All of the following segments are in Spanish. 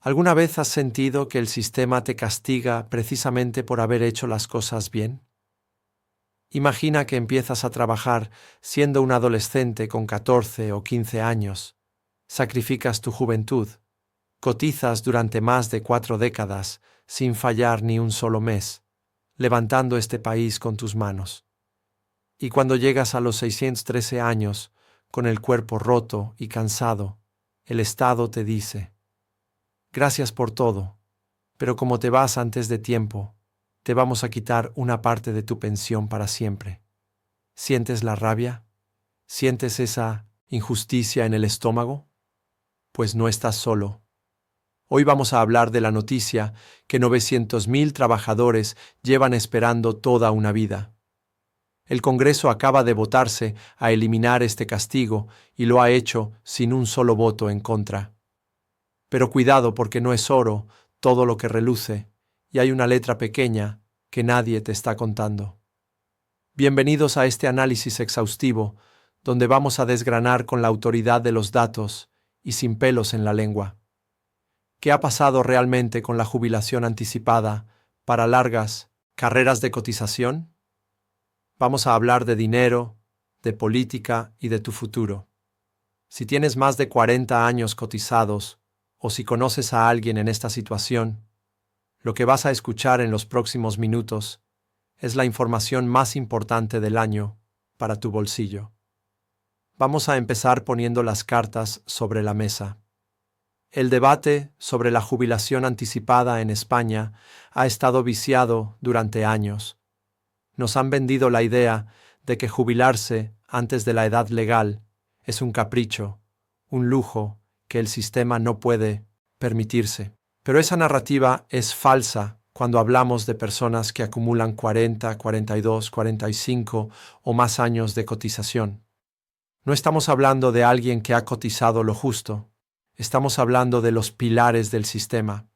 ¿Alguna vez has sentido que el sistema te castiga precisamente por haber hecho las cosas bien? Imagina que empiezas a trabajar siendo un adolescente con 14 o 15 años. Sacrificas tu juventud. Cotizas durante más de 4 décadas sin fallar ni un solo mes, levantando este país con tus manos. Y cuando llegas a los 613 años, con el cuerpo roto y cansado, el Estado te dice: gracias por todo, pero como te vas antes de tiempo, te vamos a quitar una parte de tu pensión para siempre. ¿Sientes la rabia? ¿Sientes esa injusticia en el estómago? Pues no estás solo. Hoy vamos a hablar de la noticia que 900,000 trabajadores llevan esperando toda una vida. El Congreso acaba de votarse a eliminar este castigo y lo ha hecho sin un solo voto en contra. Pero cuidado, porque no es oro todo lo que reluce, y hay una letra pequeña que nadie te está contando. Bienvenidos a este análisis exhaustivo, donde vamos a desgranar con la autoridad de los datos y sin pelos en la lengua. ¿Qué ha pasado realmente con la jubilación anticipada para largas carreras de cotización? Vamos a hablar de dinero, de política y de tu futuro. Si tienes más de 40 años cotizados, o si conoces a alguien en esta situación, lo que vas a escuchar en los próximos minutos es la información más importante del año para tu bolsillo. Vamos a empezar poniendo las cartas sobre la mesa. El debate sobre la jubilación anticipada en España ha estado viciado durante años. Nos han vendido la idea de que jubilarse antes de la edad legal es un capricho, un lujo que el sistema no puede permitirse. Pero esa narrativa es falsa cuando hablamos de personas que acumulan 40, 42, 45 o más años de cotización. No estamos hablando de alguien que ha cotizado lo justo. Estamos hablando de los pilares del sistema.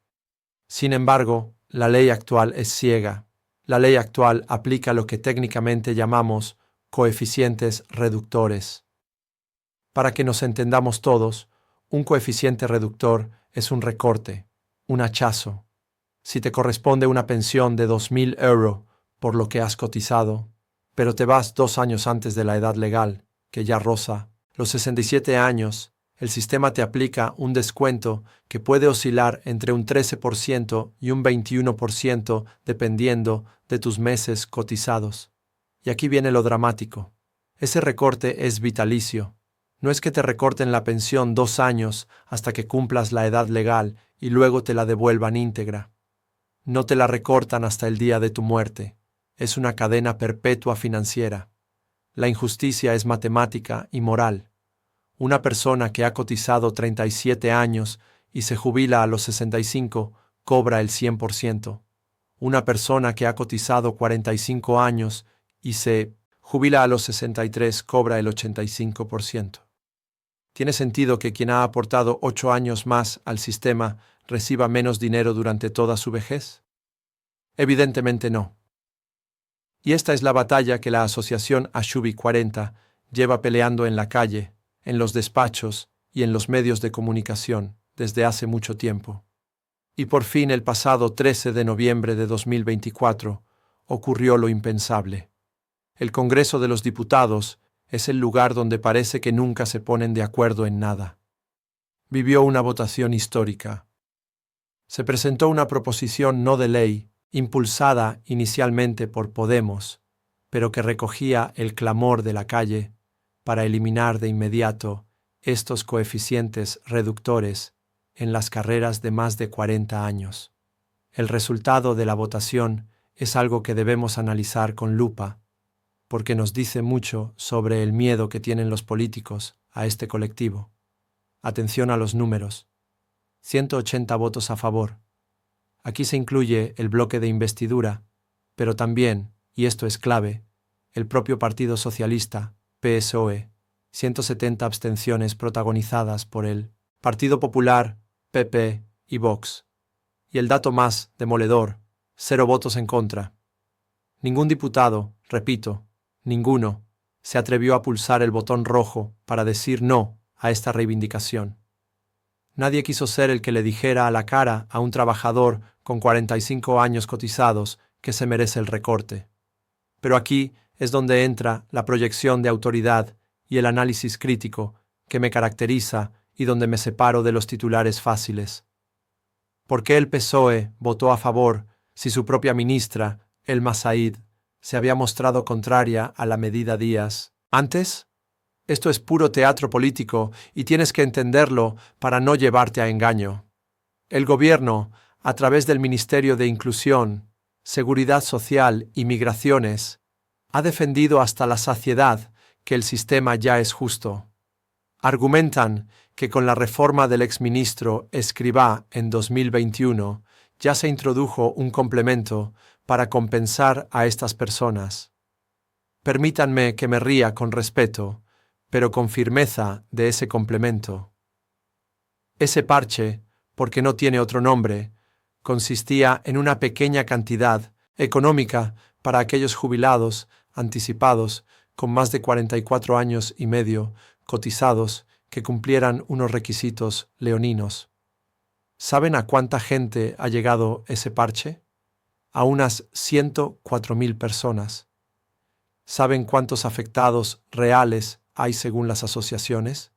Sin embargo, la ley actual es ciega. La ley actual aplica lo que técnicamente llamamos coeficientes reductores. Para que nos entendamos todos, un coeficiente reductor es un recorte, un hachazo. Si te corresponde una pensión de 2.000 euros por lo que has cotizado, pero te vas 2 años antes de la edad legal, que ya roza los 67 años, el sistema te aplica un descuento que puede oscilar entre un 13% y un 21% dependiendo de tus meses cotizados. Y aquí viene lo dramático. Ese recorte es vitalicio. No es que te recorten la pensión 2 años hasta que cumplas la edad legal y luego te la devuelvan íntegra. No te la recortan hasta el día de tu muerte. Es una cadena perpetua financiera. La injusticia es matemática y moral. Una persona que ha cotizado 37 años y se jubila a los 65 cobra el 100%. Una persona que ha cotizado 45 años y se jubila a los 63 cobra el 85%. ¿Tiene sentido que quien ha aportado 8 años más al sistema reciba menos dinero durante toda su vejez? Evidentemente no. Y esta es la batalla que la asociación Ashubi 40 lleva peleando en la calle, en los despachos y en los medios de comunicación desde hace mucho tiempo. Y por fin el pasado 13 de noviembre de 2024 ocurrió lo impensable. El Congreso de los Diputados es el lugar donde parece que nunca se ponen de acuerdo en nada. Vivió una votación histórica. Se presentó una proposición no de ley, impulsada inicialmente por Podemos, pero que recogía el clamor de la calle para eliminar de inmediato estos coeficientes reductores en las carreras de más de 40 años. El resultado de la votación es algo que debemos analizar con lupa, porque nos dice mucho sobre el miedo que tienen los políticos a este colectivo. Atención a los números. 180 votos a favor. Aquí se incluye el bloque de investidura, pero también, y esto es clave, el propio Partido Socialista, PSOE, 170 abstenciones protagonizadas por el Partido Popular, PP y Vox. Y el dato más demoledor, 0 votos en contra. Ningún diputado, repito, ninguno, se atrevió a pulsar el botón rojo para decir no a esta reivindicación. Nadie quiso ser el que le dijera a la cara a un trabajador con 45 años cotizados que se merece el recorte. Pero aquí es donde entra la proyección de autoridad y el análisis crítico que me caracteriza y donde me separo de los titulares fáciles. ¿Por qué el PSOE votó a favor si su propia ministra, Elma Said, se había mostrado contraria a la medida Díaz antes? Esto es puro teatro político y tienes que entenderlo para no llevarte a engaño. El gobierno, a través del Ministerio de Inclusión, Seguridad Social y Migraciones, ha defendido hasta la saciedad que el sistema ya es justo. Argumentan que con la reforma del exministro Escrivá en 2021 ya se introdujo un complemento para compensar a estas personas. Permítanme que me ría con respeto, pero con firmeza de ese complemento. Ese parche, porque no tiene otro nombre, consistía en una pequeña cantidad económica para aquellos jubilados anticipados con más de 44 años y medio cotizados que cumplieran unos requisitos leoninos. ¿Saben a cuánta gente ha llegado ese parche? A unas 104.000 personas. ¿Saben cuántos afectados reales hay según las asociaciones?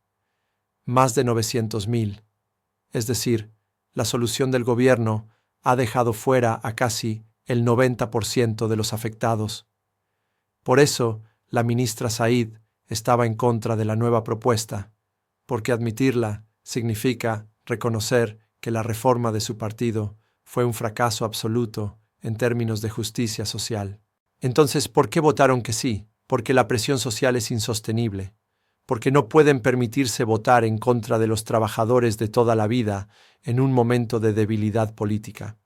Más de 900.000. Es decir, la solución del gobierno ha dejado fuera a casi el 90% de los afectados. Por eso, la ministra Said estaba en contra de la nueva propuesta, porque admitirla significa reconocer que la reforma de su partido fue un fracaso absoluto en términos de justicia social. Entonces, ¿por qué votaron que sí? Porque la presión social es insostenible, porque no pueden permitirse votar en contra de los trabajadores de toda la vida en un momento de debilidad política.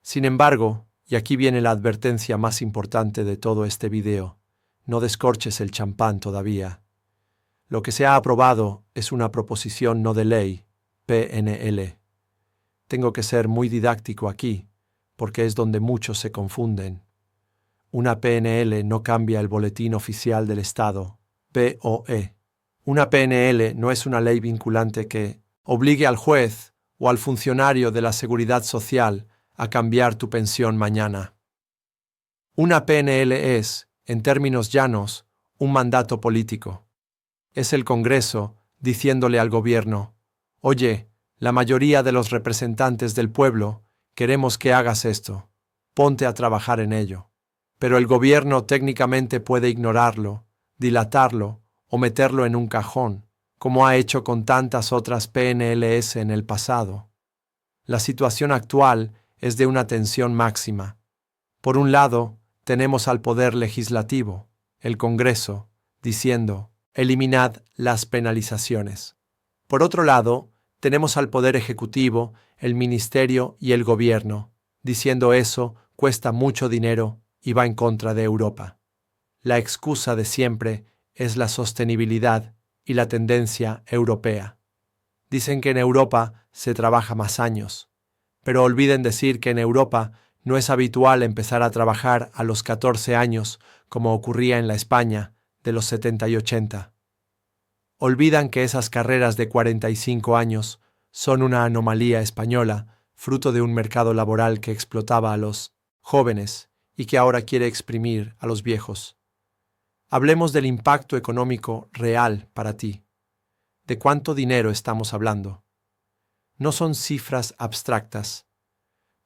Sin embargo, y aquí viene la advertencia más importante de todo este video, no descorches el champán todavía. Lo que se ha aprobado es una proposición no de ley, PNL. Tengo que ser muy didáctico aquí, porque es donde muchos se confunden. Una PNL no cambia el Boletín Oficial del Estado, BOE. Una PNL no es una ley vinculante que obligue al juez o al funcionario de la Seguridad Social a cambiar tu pensión mañana. Una PNL es, en términos llanos, un mandato político. Es el Congreso diciéndole al gobierno: oye, la mayoría de los representantes del pueblo queremos que hagas esto. Ponte a trabajar en ello. Pero el gobierno técnicamente puede ignorarlo, dilatarlo o meterlo en un cajón, como ha hecho con tantas otras PNLs en el pasado. La situación actual es de una tensión máxima. Por un lado, tenemos al Poder Legislativo, el Congreso, diciendo: eliminad las penalizaciones. Por otro lado, tenemos al Poder Ejecutivo, el Ministerio y el Gobierno, diciendo eso cuesta mucho dinero y va en contra de Europa. La excusa de siempre es la sostenibilidad y la tendencia europea. Dicen que en Europa se trabaja más años, pero olviden decir que en Europa no es habitual empezar a trabajar a los 14 años como ocurría en la España de los 70 y 80. Olvidan que esas carreras de 45 años son una anomalía española, fruto de un mercado laboral que explotaba a los jóvenes y que ahora quiere exprimir a los viejos. Hablemos del impacto económico real para ti. ¿De cuánto dinero estamos hablando? No son cifras abstractas.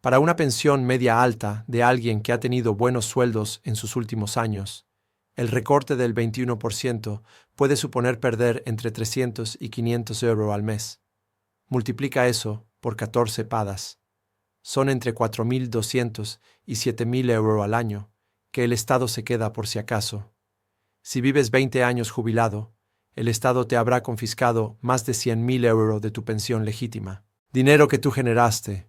Para una pensión media alta de alguien que ha tenido buenos sueldos en sus últimos años, el recorte del 21% puede suponer perder entre 300 y 500 euros al mes. Multiplica eso por 14 padas. Son entre 4.200 y 7.000 euros al año, que el Estado se queda por si acaso. Si vives 20 años jubilado, el Estado te habrá confiscado más de 100.000 euros de tu pensión legítima. Dinero que tú generaste,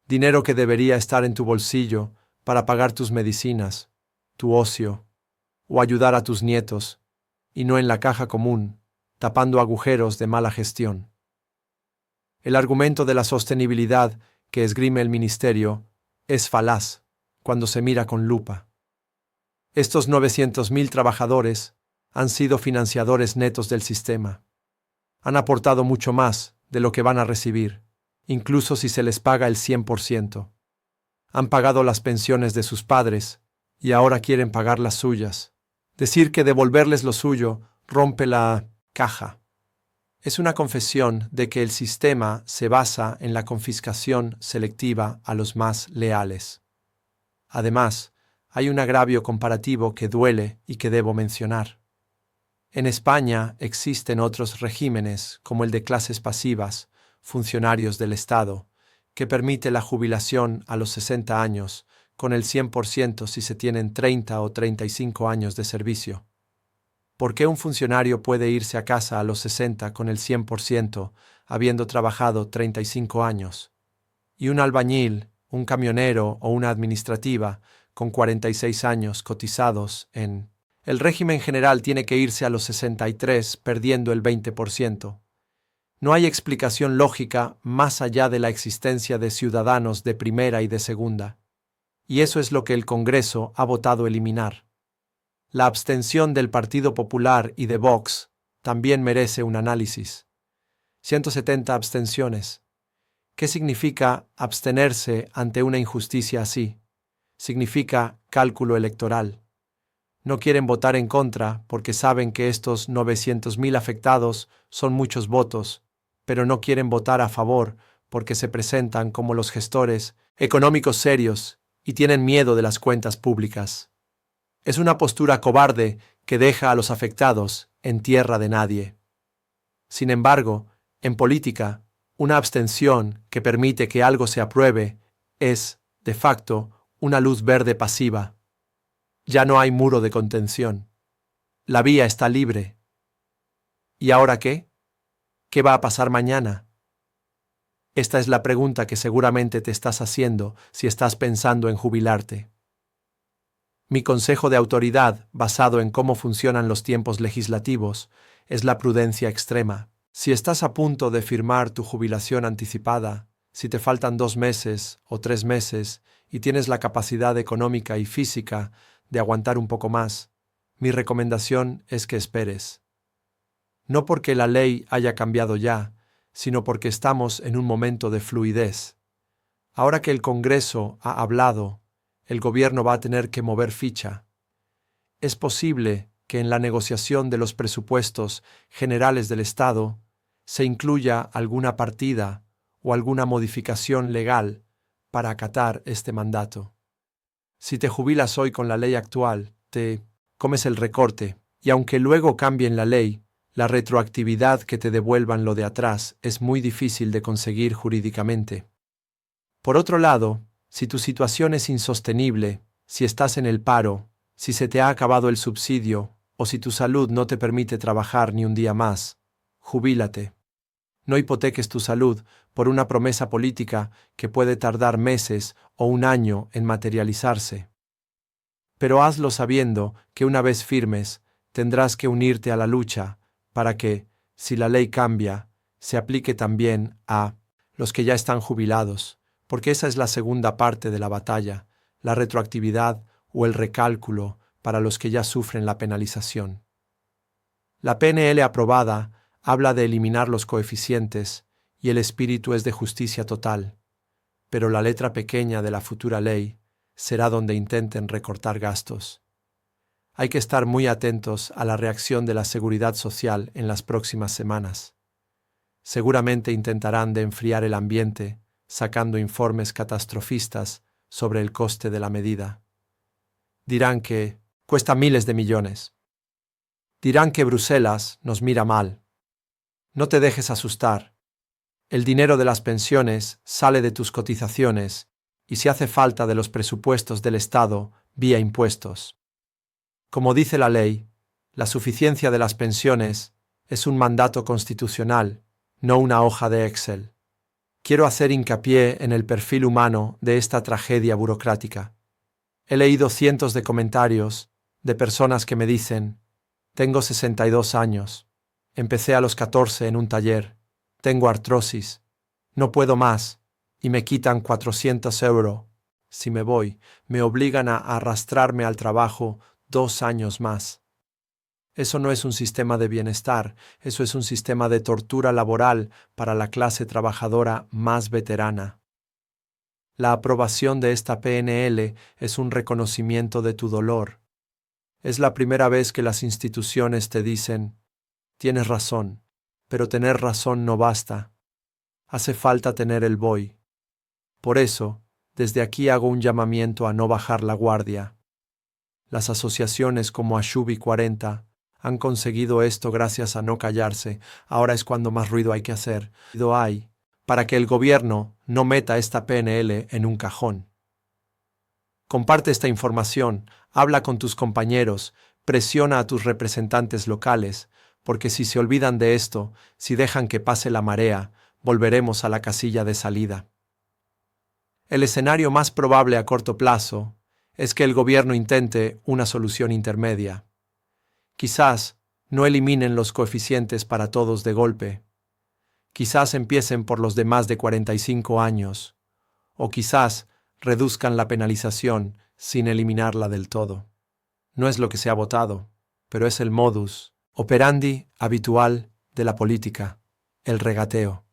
dinero que debería estar en tu bolsillo para pagar tus medicinas, tu ocio, o ayudar a tus nietos, y no en la caja común, tapando agujeros de mala gestión. El argumento de la sostenibilidad que esgrime el ministerio es falaz cuando se mira con lupa. Estos 900.000 trabajadores han sido financiadores netos del sistema. Han aportado mucho más de lo que van a recibir, incluso si se les paga el 100%. Han pagado las pensiones de sus padres y ahora quieren pagar las suyas. Decir que devolverles lo suyo rompe la caja. Es una confesión de que el sistema se basa en la confiscación selectiva a los más leales. Además, hay un agravio comparativo que duele y que debo mencionar. En España existen otros regímenes, como el de clases pasivas, funcionarios del Estado, que permite la jubilación a los 60 años, con el 100% si se tienen 30 o 35 años de servicio. ¿Por qué un funcionario puede irse a casa a los 60 con el 100%, habiendo trabajado 35 años? Y un albañil, un camionero o una administrativa, con 46 años cotizados en... El régimen general tiene que irse a los 63, perdiendo el 20%. No hay explicación lógica más allá de la existencia de ciudadanos de primera y de segunda. Y eso es lo que el Congreso ha votado eliminar. La abstención del Partido Popular y de Vox también merece un análisis. 170 abstenciones. ¿Qué significa abstenerse ante una injusticia así? Significa cálculo electoral. No quieren votar en contra porque saben que estos 900.000 afectados son muchos votos, pero no quieren votar a favor porque se presentan como los gestores económicos serios y tienen miedo de las cuentas públicas. Es una postura cobarde que deja a los afectados en tierra de nadie. Sin embargo, en política, una abstención que permite que algo se apruebe es, de facto, una luz verde pasiva. Ya no hay muro de contención. La vía está libre. ¿Y ahora qué? ¿Qué va a pasar mañana? Esta es la pregunta que seguramente te estás haciendo si estás pensando en jubilarte. Mi consejo de autoridad, basado en cómo funcionan los tiempos legislativos, es la prudencia extrema. Si estás a punto de firmar tu jubilación anticipada, si te faltan 2 meses o 3 meses y tienes la capacidad económica y física de aguantar un poco más, mi recomendación es que esperes. No porque la ley haya cambiado ya, sino porque estamos en un momento de fluidez. Ahora que el Congreso ha hablado, el gobierno va a tener que mover ficha. Es posible que en la negociación de los presupuestos generales del Estado se incluya alguna partida o alguna modificación legal para acatar este mandato. Si te jubilas hoy con la ley actual, te comes el recorte, y aunque luego cambien la ley, la retroactividad que te devuelvan lo de atrás es muy difícil de conseguir jurídicamente. Por otro lado, si tu situación es insostenible, si estás en el paro, si se te ha acabado el subsidio o si tu salud no te permite trabajar ni un día más, jubílate. No hipoteques tu salud por una promesa política que puede tardar meses o un año en materializarse. Pero hazlo sabiendo que una vez firmes, tendrás que unirte a la lucha para que, si la ley cambia, se aplique también a los que ya están jubilados, porque esa es la segunda parte de la batalla, la retroactividad o el recálculo para los que ya sufren la penalización. La PNL aprobada habla de eliminar los coeficientes y el espíritu es de justicia total, pero la letra pequeña de la futura ley será donde intenten recortar gastos. Hay que estar muy atentos a la reacción de la Seguridad Social en las próximas semanas. Seguramente intentarán de enfriar el ambiente, sacando informes catastrofistas sobre el coste de la medida. Dirán que cuesta miles de millones. Dirán que Bruselas nos mira mal. No te dejes asustar. El dinero de las pensiones sale de tus cotizaciones y si hace falta de los presupuestos del Estado vía impuestos. Como dice la ley, la suficiencia de las pensiones es un mandato constitucional, no una hoja de Excel. Quiero hacer hincapié en el perfil humano de esta tragedia burocrática. He leído cientos de comentarios de personas que me dicen: tengo 62 años, empecé a los 14 en un taller, tengo artrosis, no puedo más y me quitan 400 euros. Si me voy, me obligan a arrastrarme al trabajo 2 años más. Eso no es un sistema de bienestar, eso es un sistema de tortura laboral para la clase trabajadora más veterana. La aprobación de esta PNL es un reconocimiento de tu dolor. Es la primera vez que las instituciones te dicen, tienes razón, pero tener razón no basta. Hace falta tener el voy. Por eso, desde aquí hago un llamamiento a no bajar la guardia. Las asociaciones como Ashubi 40 han conseguido esto gracias a no callarse. Ahora es cuando más ruido hay que hacer. Hay para que el gobierno no meta esta PNL en un cajón. Comparte esta información, habla con tus compañeros, presiona a tus representantes locales, porque si se olvidan de esto, si dejan que pase la marea, volveremos a la casilla de salida. El escenario más probable a corto plazo es que el gobierno intente una solución intermedia. Quizás no eliminen los coeficientes para todos de golpe. Quizás empiecen por los de más de 45 años, o quizás reduzcan la penalización sin eliminarla del todo. No es lo que se ha votado, pero es el modus operandi habitual de la política, el regateo.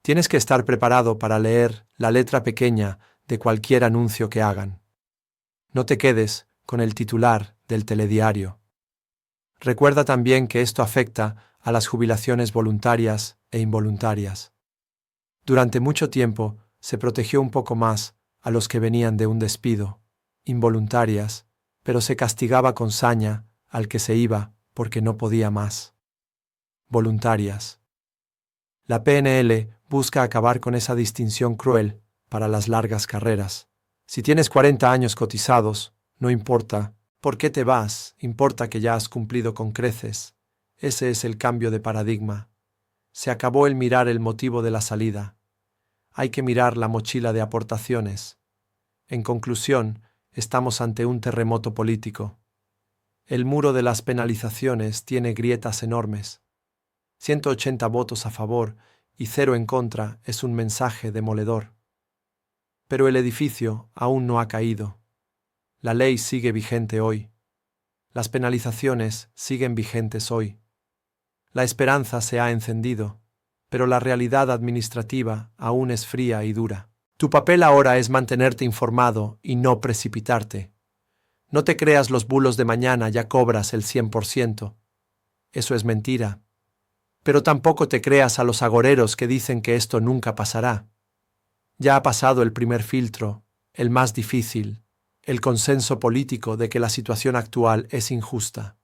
Tienes que estar preparado para leer la letra pequeña de cualquier anuncio que hagan. No te quedes con el titular del telediario. Recuerda también que esto afecta a las jubilaciones voluntarias e involuntarias. Durante mucho tiempo se protegió un poco más a los que venían de un despido, involuntarias, pero se castigaba con saña al que se iba porque no podía más. Voluntarias. La PNL busca acabar con esa distinción cruel para las largas carreras. Si tienes 40 años cotizados, no importa por qué te vas, importa que ya has cumplido con creces. Ese es el cambio de paradigma. Se acabó el mirar el motivo de la salida. Hay que mirar la mochila de aportaciones. En conclusión, estamos ante un terremoto político. El muro de las penalizaciones tiene grietas enormes. 180 votos a favor y 0 en contra es un mensaje demoledor. Pero el edificio aún no ha caído. La ley sigue vigente hoy. Las penalizaciones siguen vigentes hoy. La esperanza se ha encendido, pero la realidad administrativa aún es fría y dura. Tu papel ahora es mantenerte informado y no precipitarte. No te creas los bulos de mañana ya cobras el 100%. Eso es mentira. Pero tampoco te creas a los agoreros que dicen que esto nunca pasará. Ya ha pasado el primer filtro, el más difícil, el consenso político de que la situación actual es injusta.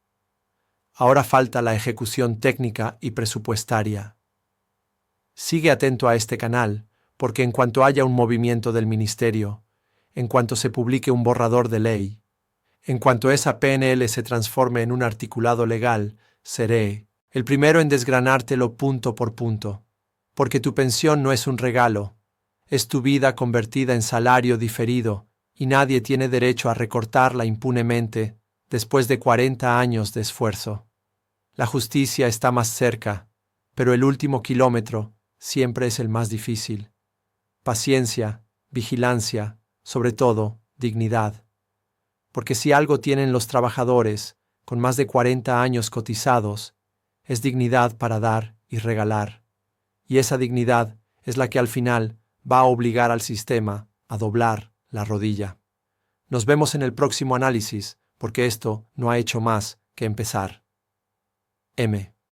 Ahora falta la ejecución técnica y presupuestaria. Sigue atento a este canal, porque en cuanto haya un movimiento del ministerio, en cuanto se publique un borrador de ley, en cuanto esa PNL se transforme en un articulado legal, seré el primero en desgranártelo punto por punto, porque tu pensión no es un regalo, es tu vida convertida en salario diferido y nadie tiene derecho a recortarla impunemente después de 40 años de esfuerzo. La justicia está más cerca, pero el último kilómetro siempre es el más difícil. Paciencia, vigilancia, sobre todo, dignidad. Porque si algo tienen los trabajadores, con más de 40 años cotizados, es dignidad para dar y regalar. Y esa dignidad es la que al final va a obligar al sistema a doblar la rodilla. Nos vemos en el próximo análisis, porque esto no ha hecho más que empezar. M.